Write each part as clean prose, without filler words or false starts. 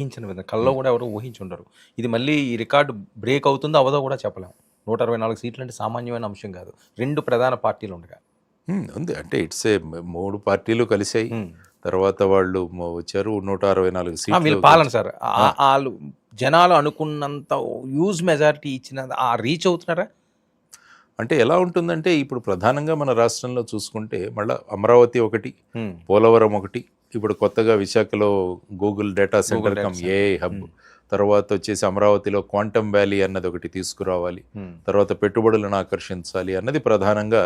ఊహించని విధంగా కల్లో కూడా ఎవరు ఊహించుండరు. ఇది మళ్ళీ ఈ రికార్డు బ్రేక్ అవుతుందో అవ్వదో కూడా చెప్పలేం. 164 సీట్లు అంటే సామాన్యమైన అంశం కాదు. 2 ప్రధాన పార్టీలు ఉండగా. ఉంది. అంటే ఇట్స్ ఏ 3 పార్టీలు కలిసాయి. తర్వాత వాళ్ళు వచ్చారు 164 సీట్లు. వీళ్ళు పాలన సార్ వాళ్ళు జనాలు అనుకున్నంత హ్యూజ్ మెజారిటీ ఇచ్చిన రీచ్ అవుతున్నారా? అంటే ఎలా ఉంటుందంటే ఇప్పుడు ప్రధానంగా మన రాష్ట్రంలో చూసుకుంటే మళ్ళీ అమరావతి ఒకటి, పోలవరం ఒకటి, ఇప్పుడు కొత్తగా విశాఖలో Google data centre come AI hub, తర్వాత వచ్చేసి అమరావతిలో క్వాంటమ్ వ్యాలీ అన్నది ఒకటి తీసుకురావాలి, తర్వాత పెట్టుబడులను ఆకర్షించాలి అన్నది ప్రధానంగా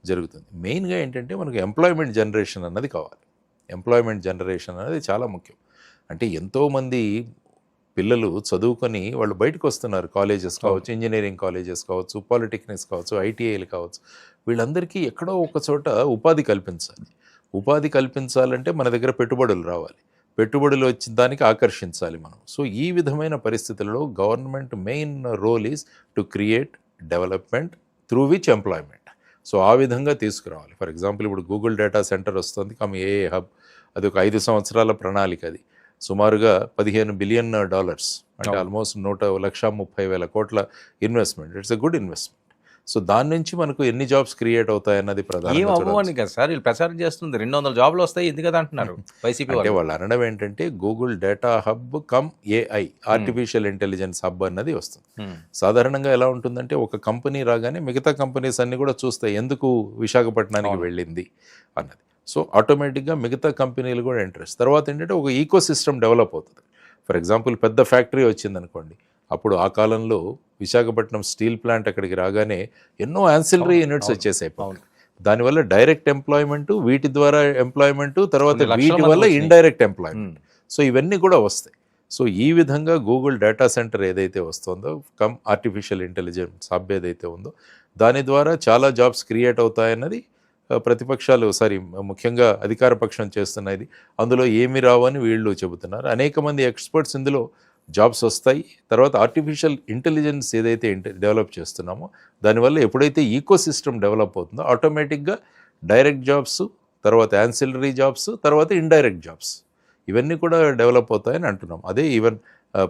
జరుగుతుంది. మెయిన్గా ఏంటంటే మనకు ఎంప్లాయ్మెంట్ జనరేషన్ అన్నది కావాలి. ఎంప్లాయ్మెంట్ జనరేషన్ అనేది చాలా ముఖ్యం. అంటే ఎంతోమంది పిల్లలు చదువుకొని వాళ్ళు బయటకు వస్తున్నారు. కాలేజెస్ కావచ్చు, ఇంజనీరింగ్ కాలేజెస్ కావచ్చు, పాలిటెక్నిక్స్ కావచ్చు, ఐటీఐలు కావచ్చు. వీళ్ళందరికీ ఎక్కడో ఒక చోట ఉపాధి కల్పించాలి. ఉపాధి కల్పించాలంటే మన దగ్గర పెట్టుబడులు రావాలి. పెట్టుబడులు వచ్చిన దానికి ఆకర్షించాలి మనం. సో ఈ విధమైన పరిస్థితుల్లో government main role is to create development through which employment. So ఆ విధంగా తీసుకురావాలి. ఫర్ ఎగ్జాంపుల్ ఇప్పుడు గూగుల్ డేటా సెంటర్ వస్తుంది, కమ్ ఏఐ హబ్, అది ఒక 5 సంవత్సరాల ప్రణాళిక. అది సుమారుగా $15 బిలియన్, అంటే ఆల్మోస్ట్ 1,30,000 కోట్ల investment. It's a good investment. So దాని నుంచి మనకు ఎన్ని జాబ్స్ క్రియేట్ అవుతాయన్నది ప్రధానంగా అవ్వని కదా సార్ వీళ్ళు ప్రచారం చేస్తుంది. 200 జాబ్లు వస్తాయి ఎందుకు కదా అంటున్నారు వైసీపీ అంటే వాళ్ళు అనడం ఏంటంటే Google data hub come AI, artificial intelligence hub అన్నది వస్తుంది. సాధారణంగా ఎలా ఉంటుందంటే ఒక కంపెనీ రాగానే మిగతా కంపెనీస్ అన్ని కూడా చూస్తాయి ఎందుకు విశాఖపట్నానికి వెళ్ళింది అన్నది. సో ఆటోమేటిక్గా మిగతా కంపెనీలు కూడా ఇంట్రెస్ట్. తర్వాత ఏంటంటే ఒక ఈకో సిస్టమ్ డెవలప్ అవుతుంది. ఫర్ ఎగ్జాంపుల్ పెద్ద ఫ్యాక్టరీ వచ్చిందనుకోండి, అప్పుడు ఆ కాలంలో విశాఖపట్నం స్టీల్ ప్లాంట్ అక్కడికి రాగానే ఎన్నో యాన్సిలరీ యూనిట్స్ వచ్చేసాయి. దానివల్ల డైరెక్ట్ ఎంప్లాయ్మెంట్, వీటి ద్వారా ఎంప్లాయ్మెంట్, తర్వాత వీటి వల్ల ఇండైరెక్ట్ ఎంప్లాయ్మెంట్. సో ఇవన్నీ కూడా వస్తాయి. సో ఈ విధంగా గూగుల్ డేటా సెంటర్ ఏదైతే వస్తుందో, కమ్ ఆర్టిఫిషియల్ ఇంటెలిజెన్స్ హబ్ ఏదైతే ఉందో, దాని ద్వారా చాలా జాబ్స్ క్రియేట్ అవుతాయన్నది ప్రతిపక్షాలు ముఖ్యంగా అధికార పక్షం చేస్తున్నది. అందులో ఏమి రావని వీళ్ళు చెబుతున్నారు. అనేక మంది ఎక్స్పర్ట్స్ ఇందులో జాబ్స్ వస్తాయి. తర్వాత ఆర్టిఫిషియల్ ఇంటెలిజెన్స్ ఏదైతే డెవలప్ చేస్తున్నామో దానివల్ల ఎప్పుడైతే ఈకో సిస్టమ్ డెవలప్ అవుతుందో ఆటోమేటిక్గా డైరెక్ట్ జాబ్స్, తర్వాత యాన్సిలరీ జాబ్స్, తర్వాత ఇండైరెక్ట్ జాబ్స్ ఇవన్నీ కూడా డెవలప్ అవుతాయని అంటున్నాం. అదే ఈవెన్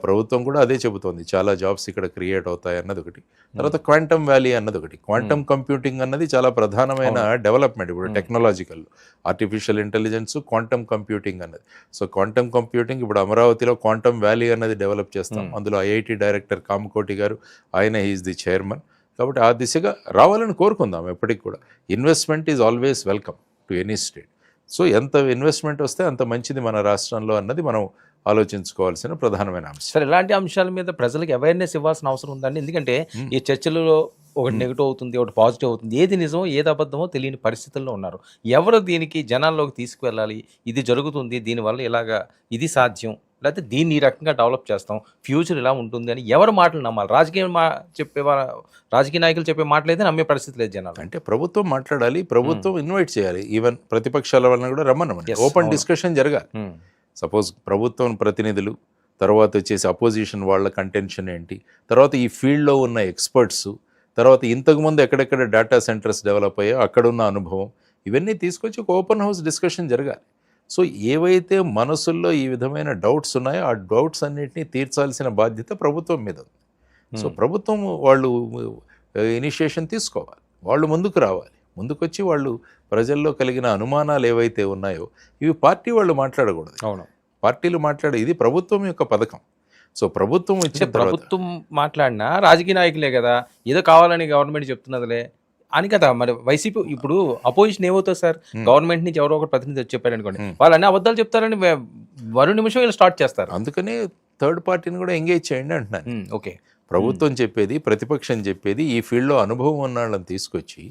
ప్రభుత్వం కూడా అదే చెబుతోంది, చాలా జాబ్స్ ఇక్కడ క్రియేట్ అవుతాయి అన్నది ఒకటి. తర్వాత క్వాంటమ్ వ్యాలీ అన్నది ఒకటి. క్వాంటమ్ కంప్యూటింగ్ అన్నది చాలా ప్రధానమైన డెవలప్మెంట్ ఇప్పుడు technological. Artificial intelligence, quantum computing అన్నది. సో క్వాంటమ్ కంప్యూటింగ్ ఇప్పుడు అమరావతిలో క్వాంటమ్ వ్యాలీ అన్నది డెవలప్ చేస్తాం. అందులో ఐఐటి డైరెక్టర్ కామకోటి గారు, ఆయన ఈజ్ ది చైర్మన్. కాబట్టి ఆ దిశగా రావాలని కోరుకుందాం. ఎప్పటికి కూడా investment is always welcome to any state. So ఎంత ఇన్వెస్ట్మెంట్ వస్తే అంత మంచిది మన రాష్ట్రంలో అన్నది మనం ఆలోచించుకోవాల్సిన ప్రధానమైన అంశం. సార్ ఇలాంటి అంశాల మీద ప్రజలకు అవేర్నెస్ ఇవ్వాల్సిన అవసరం ఉందండి. ఎందుకంటే ఈ చర్చలలో ఒకటి నెగిటివ్ అవుతుంది, ఒకటి పాజిటివ్ అవుతుంది, ఏది నిజమో ఏది అబద్ధమో తెలియని పరిస్థితుల్లో ఉన్నారు. ఎవరు దీనికి జనాల్లోకి తీసుకువెళ్ళాలి, ఇది జరుగుతుంది, దీనివల్ల ఇలాగా ఇది సాధ్యం, లేకపోతే దీన్ని ఈ రకంగా డెవలప్ చేస్తాం, ఫ్యూచర్ ఇలా ఉంటుంది అని ఎవరు మాటలు నమ్మాలి? రాజకీయ నాయకులు చెప్పే మాటలు అయితే నమ్మే పరిస్థితి లేదు జనాలు. అంటే ప్రభుత్వం మాట్లాడాలి, ప్రభుత్వం ఇన్వైట్ చేయాలి, ఈవెన్ ప్రతిపక్షాల వలన కూడా రమ్మనమని ఓపెన్ డిస్కషన్ జరగాలి. సపోజ్ ప్రభుత్వం ప్రతినిధులు, తర్వాత వచ్చేసి అపోజిషన్ వాళ్ళ కంటెన్షన్ ఏంటి, తర్వాత ఈ ఫీల్డ్లో ఉన్న ఎక్స్పర్ట్స్, తర్వాత ఇంతకుముందు ఎక్కడెక్కడ డేటా సెంటర్స్ డెవలప్ అయ్యాయో అక్కడున్న అనుభవం, ఇవన్నీ తీసుకొచ్చి ఒక ఓపెన్ హౌస్ డిస్కషన్ జరగాలి. సో ఏవైతే మనసుల్లో ఈ విధమైన డౌట్స్ ఉన్నాయో ఆ డౌట్స్ అన్నిటినీ తీర్చాల్సిన బాధ్యత ప్రభుత్వం మీద ఉంది. సో ప్రభుత్వం వాళ్ళు ఇనిషియేషన్ తీసుకోవాలి, వాళ్ళు ముందుకు రావాలి. ముందుకొచ్చి వాళ్ళు ప్రజల్లో కలిగిన అనుమానాలు ఏవైతే ఉన్నాయో ఇవి పార్టీ వాళ్ళు మాట్లాడకూడదు. అవును, పార్టీలు మాట్లాడే ఇది ప్రభుత్వం యొక్క పథకం. సో ప్రభుత్వం ప్రభుత్వం మాట్లాడినా రాజకీయ నాయకులే కదా, ఏదో కావాలని గవర్నమెంట్ చెప్తున్నదిలే అని కదా. మరి వైసీపీ ఇప్పుడు అపోజిషన్ ఏమవుతుంది సార్? గవర్నమెంట్ నుంచి ఎవరో ఒకటి ప్రతినిధి వచ్చి చెప్పారు అనుకోండి, వాళ్ళు అన్ని అబద్ధాలు చెప్తారని మరో నిమిషం వీళ్ళు స్టార్ట్ చేస్తారు. అందుకనే థర్డ్ పార్టీని కూడా ఎంగేజ్ చేయండి అంటున్నాను. ఓకే, ప్రభుత్వం చెప్పేది, ప్రతిపక్షం చెప్పేది, ఈ ఫీల్డ్లో అనుభవం ఉన్న వాళ్ళని తీసుకొచ్చి,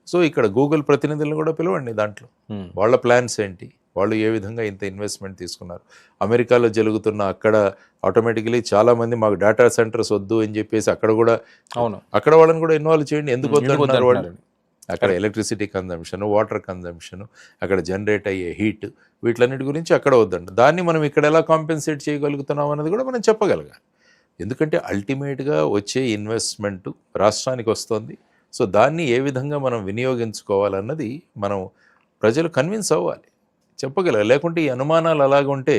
సో ఇక్కడ గూగుల్ ప్రతినిధులను కూడా పిలవండి. దాంట్లో వాళ్ళ ప్లాన్స్ ఏంటి, వాళ్ళు ఏ విధంగా ఇంత ఇన్వెస్ట్మెంట్ తీసుకున్నారు. అమెరికాలో జరుగుతున్న అక్కడ ఆటోమేటికలీ చాలామంది మాకు డేటా సెంటర్స్ వద్దు అని చెప్పేసి అక్కడ కూడా అక్కడ వాళ్ళని కూడా ఇన్వాల్వ్ చేయండి. ఎందుకు వద్దంటున్నారు వాళ్ళు? అక్కడ ఎలక్ట్రిసిటీ కన్జంప్షన్, వాటర్ కన్జంప్షన్, అక్కడ జనరేట్ అయ్యే హీట్, వీటిలన్నిటి గురించి అక్కడ వద్దండి. దాన్ని మనం ఇక్కడ ఎలా కాంపెన్సేట్ చేయగలుగుతున్నాం అన్నది కూడా మనం చెప్పగలగాలి. ఎందుకంటే అల్టిమేట్గా వచ్చే ఇన్వెస్ట్మెంట్ రాష్ట్రానికి వస్తుంది. సో దాన్ని ఏ విధంగా మనం వినియోగించుకోవాలన్నది మనం ప్రజలు కన్విన్స్ అవ్వాలి, చెప్పగలగాలి. లేకుంటే ఈ అనుమానాలు అలాగుంటే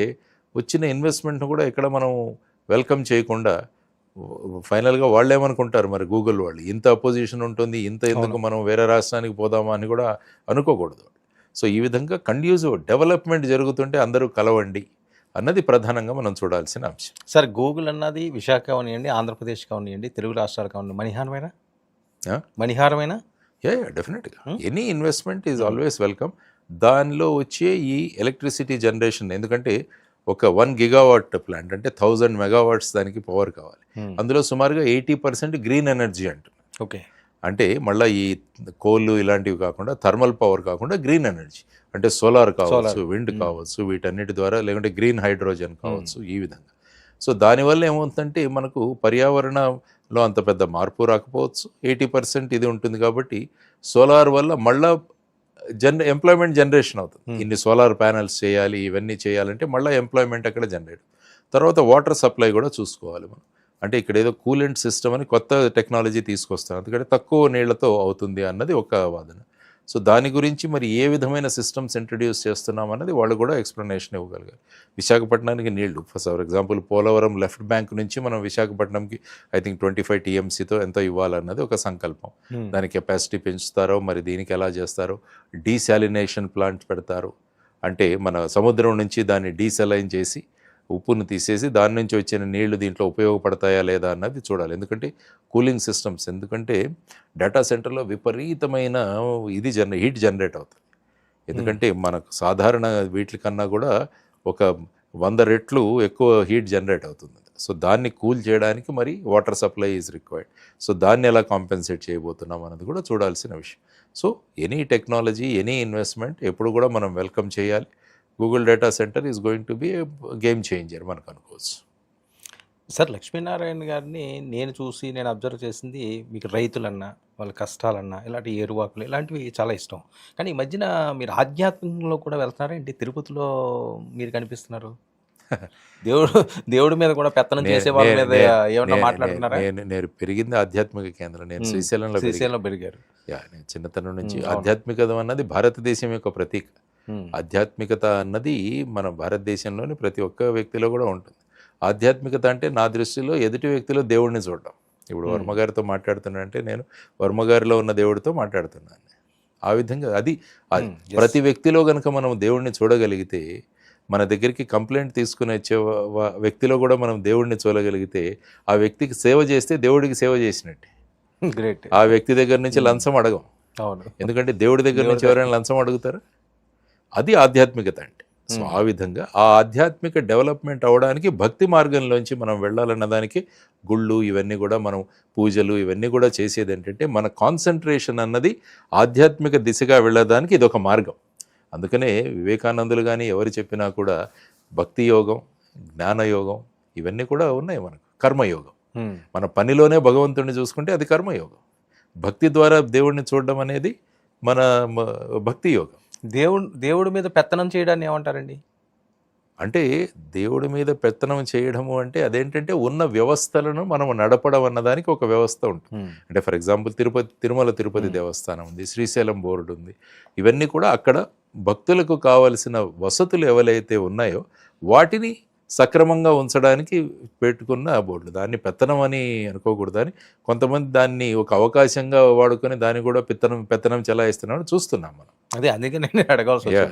వచ్చిన ఇన్వెస్ట్మెంట్ను కూడా ఇక్కడ మనం వెల్కమ్ చేయకుండా ఫైనల్గా వాళ్ళు ఏమనుకుంటారు మరి గూగుల్ వాళ్ళు, ఇంత అపోజిషన్ ఉంటుంది, ఇంత ఎందుకు మనం వేరే రాష్ట్రానికి పోదామా అని కూడా అనుకోకూడదు. సో ఈ విధంగా కండ్యూసివ్ డెవలప్మెంట్ జరుగుతుంటే అందరూ కలవండి అన్నది ప్రధానంగా మనం చూడాల్సిన అంశం. సార్ గూగుల్ అన్నది విశాఖ కావనివ్వండి, ఆంధ్రప్రదేశ్ కావనివ్వండి, తెలుగు రాష్ట్రాలు కావనివ్వండి, మణిహారమైనా డెఫినెట్గా any investment is always welcome. దానిలో వచ్చే ఈ ఎలక్ట్రిసిటీ జనరేషన్, ఎందుకంటే ఒక 1 గిగావాట్ ప్లాంట్ అంటే 1000 మెగావాట్స్ దానికి పవర్ కావాలి. అందులో సుమారుగా 80% గ్రీన్ ఎనర్జీ అంటున్నారు. ఓకే, అంటే మళ్ళీ ఈ కోళ్ళు ఇలాంటివి కాకుండా థర్మల్ పవర్ కాకుండా గ్రీన్ ఎనర్జీ అంటే సోలార్ కావచ్చు, విండ్ కావచ్చు, వీటన్నిటి ద్వారా, లేకుంటే గ్రీన్ హైడ్రోజన్ కావచ్చు, ఈ విధంగా. సో దానివల్ల ఏమవుతుందంటే మనకు పర్యావరణంలో అంత పెద్ద మార్పు రాకపోవచ్చు, 80% ఇది ఉంటుంది. కాబట్టి సోలార్ వల్ల మళ్ళా ఎంప్లాయ్మెంట్ జనరేషన్ అవుతుంది. ఇన్ని సోలార్ ప్యానెల్స్ చేయాలి, ఇవన్నీ చేయాలంటే మళ్ళీ ఎంప్లాయ్మెంట్ అక్కడ జనరేట్. తర్వాత వాటర్ సప్లై కూడా చూసుకోవాలి మనం. అంటే ఇక్కడ ఏదో కూలెంట్ సిస్టమ్ అని కొత్త టెక్నాలజీ తీసుకొస్తాం, ఎందుకంటే తక్కువ నీళ్లతో అవుతుంది అన్నది ఒక వాదన. సో దాని గురించి మరి ఏ విధమైన సిస్టమ్స్ ఇంట్రడ్యూస్ చేస్తున్నాం అన్నది వాళ్ళు కూడా ఎక్స్ప్లెనేషన్ ఇవ్వగలిగారు. విశాఖపట్నానికి నీళ్లు, for example Polavaram left bank నుంచి మనం విశాఖపట్నంకి ఐ థింక్ 25 TMCతో ఎంతో ఇవ్వాలన్నది ఒక సంకల్పం. దాని కెపాసిటీ పెంచుతారో, మరి దీనికి ఎలా చేస్తారో, డీశాలినేషన్ ప్లాంట్ పెడతారు, అంటే మన సముద్రం నుంచి దాన్ని డీసలైన్ చేసి ఉప్పును తీసేసి దాని నుంచి వచ్చిన నీళ్లు దీంట్లో ఉపయోగపడతాయా లేదా అన్నది చూడాలి. ఎందుకంటే కూలింగ్ సిస్టమ్స్, ఎందుకంటే డేటా సెంటర్లో విపరీతమైన ఇది హీట్ జనరేట్ అవుతుంది. ఎందుకంటే మనకు సాధారణ వీటికన్నా కూడా ఒక 100 రెట్లు ఎక్కువ హీట్ జనరేట్ అవుతుంది. సో దాన్ని కూల్ చేయడానికి మరి water supply is required. So దాన్ని ఎలా కాంపెన్సేట్ చేయబోతున్నాం అన్నది కూడా చూడాల్సిన విషయం. So any technology, any investment ఎప్పుడు కూడా మనం వెల్కమ్ చేయాలి. Google data centre is going to be A game changer మనకు అనుకోవచ్చు. సార్ లక్ష్మీనారాయణ గారిని నేను అబ్జర్వ్ చేసింది, మీకు రైతులన్నా, వాళ్ళ కష్టాలన్నా, ఇలాంటి ఏరువాకులు ఇలాంటివి చాలా ఇష్టం. కానీ ఈ మధ్యన మీరు ఆధ్యాత్మికంలో కూడా వెళ్తున్నారా ఏంటి? తిరుపతిలో మీరు కనిపిస్తున్నారు. దేవుడి మీద కూడా పెత్తనం చేసే వాళ్ళ మీద ఏమన్నా మాట్లాడుతున్నారా? నేను పెరిగింది ఆధ్యాత్మిక కేంద్రం. నేను శ్రీశైలంలో పెరిగారు. నేను చిన్నతనం నుంచి ఆధ్యాత్మికత అన్నది భారతదేశం యొక్క ప్రతీక. ఆధ్యాత్మికత అన్నది మన భారతదేశంలోని ప్రతి ఒక్క వ్యక్తిలో కూడా ఉంటుంది. ఆధ్యాత్మికత అంటే నా దృష్టిలో ఎదుటి వ్యక్తిలో దేవుడిని చూడడం. ఇప్పుడు వర్మగారితో మాట్లాడుతున్నానంటే నేను వర్మగారిలో ఉన్న దేవుడితో మాట్లాడుతున్నాను. ఆ విధంగా అది ప్రతి వ్యక్తిలో కనుక మనం దేవుడిని చూడగలిగితే, మన దగ్గరికి కంప్లైంట్ తీసుకుని వచ్చే వ్యక్తిలో కూడా మనం దేవుడిని చూడగలిగితే, ఆ వ్యక్తికి సేవ చేస్తే దేవుడికి సేవ చేసినట్టే. గ్రేట్. ఆ వ్యక్తి దగ్గర నుంచి లంచం అడగం. అవును, ఎందుకంటే దేవుడి దగ్గర నుంచి ఎవరైనా లంచం అడుగుతారా? అది ఆధ్యాత్మికత అంటే. సో ఆ విధంగా ఆ ఆధ్యాత్మిక డెవలప్మెంట్ అవడానికి భక్తి మార్గంలోంచి మనం వెళ్ళాలన్న దానికి గుళ్ళు ఇవన్నీ కూడా, మనం పూజలు ఇవన్నీ కూడా చేసేది ఏంటంటే మన కాన్సన్ట్రేషన్ అన్నది ఆధ్యాత్మిక దిశగా వెళ్ళడానికి ఇది ఒక మార్గం. అందుకనే వివేకానందులు కానీ ఎవరు చెప్పినా కూడా భక్తి యోగం, జ్ఞానయోగం ఇవన్నీ కూడా ఉన్నాయి మనకు. కర్మయోగం, మన పనిలోనే భగవంతుడిని చూసుకుంటే అది కర్మయోగం. భక్తి ద్వారా దేవుడిని చూడడం అనేది మన భక్తి యోగం. దేవుడి మీద పెత్తనం చేయడాన్ని ఏమంటారండి? అంటే దేవుడి మీద పెత్తనం చేయడము అంటే అదేంటంటే ఉన్న వ్యవస్థలను మనం నడపడం అన్నదానికి ఒక వ్యవస్థ ఉంటుంది. అంటే ఫర్ ఎగ్జాంపుల్ తిరుమల తిరుపతి దేవస్థానం ఉంది, శ్రీశైలం బోర్డు ఉంది. ఇవన్నీ కూడా అక్కడ భక్తులకు కావలసిన వసతులు ఎవరైతే ఉన్నాయో వాటిని సక్రమంగా ఉంచడానికి పెట్టుకున్న బోర్డులు. దాన్ని పెత్తనం అని అనుకోకూడదు. అని కొంతమంది దాన్ని ఒక అవకాశంగా వాడుకొని దాన్ని కూడా పెత్తనం చెలాయిస్తున్నామని చూస్తున్నాం మనం. అదే అందుకే నేను అడగాల్సి వచ్చింది.